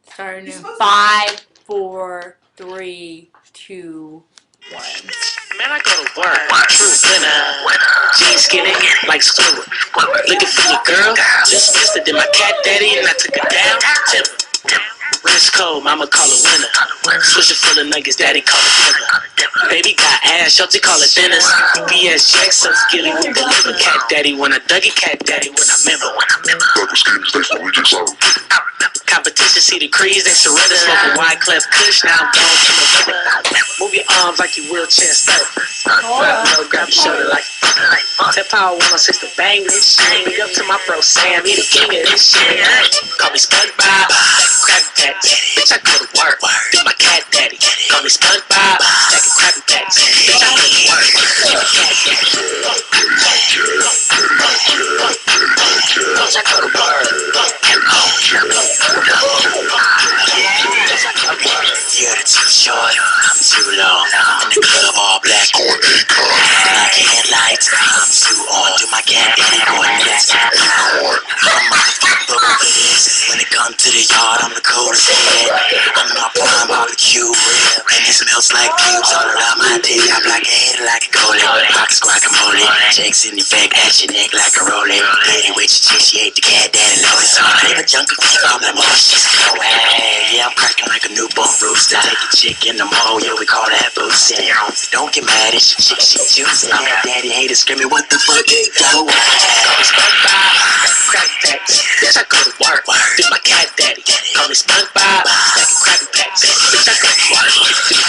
Starting in 5, 4, 3, 2, 1. Man, I go to work, true winner. Jeans skinny like Squidward. Looking for your girl, just missed it. Then my cat daddy and I took her down. Wrist cold, mama call her winner. Swisher full of nuggets, daddy call it dinner. Baby got ass, shorty call it dinners. BS Jack, so skilly with the liver. Cat daddy when I dug it, cat daddy when I remember. Competition, see the crease, they surrender. Smoking Wyclef Kush, now I'm going to the river. Move your arms like you wheelchair stuck. Grab your shoulder like Tap Power 106 to bang this shit. Big up to my bro Sam, he the king of this shit. Call me SpongeBob, Krabby Patty. Bitch, I go to work, do my cat daddy. Call me SpongeBob, like a Krabby Patty. Bitch, I go to work, do my cat daddy. Bitch, I go to work. You're too short, I'm too long. In the club all black, black headlights. I'm too on, do my cat daddy going next. I'm motherfucking bubble for this. When it comes to the yard, I'm the coldest head. I'm my prime barbecue rib, and it smells like pubes all around my dick. I'm like a head like a goalie, pockets guacamole. Jakes in the back, at your neck like a rolling. Lady with your chick, she ate the cat daddy loaded. So I ain't a junkie, I'm like, oh, she's so hey. Yeah, I'm cracking like a newborn rooster. Take a chick in the mall, yeah, we call that boosting. Don't get mad, it's your chick, she juicy. Cat daddy haters screaming, what the fuck they do? Call me SpongeBob, Krabby Patty. Bitch, I go to work, do my cat daddy. Call me SpongeBob, like a Krabby Patty. Bitch, I go to work. Bitch,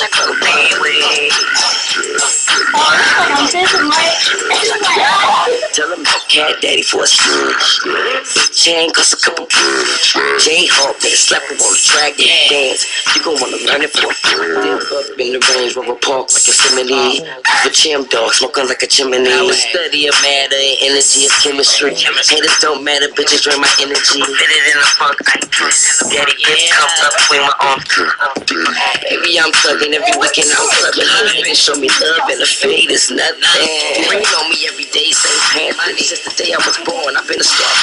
I go to work. Tell him no cat daddy for a chain cost a couple J-Hawk, they slap him on the track and dance. You gon' wanna learn it for a dip up in the range, Rover Park like Yosemite. The chim dog, smoking like a chimney. I was study of matter and energy is chemistry. Haters don't matter, bitches drain my energy. Fit it in the funk, I kiss. Daddy gets cuffed up between my arms. Baby, I'm thugging every weekend, I'm clubbing. Husband show me love and the fade is nothing. Rain on me every day, same pants. Since the day I was born, I've been a star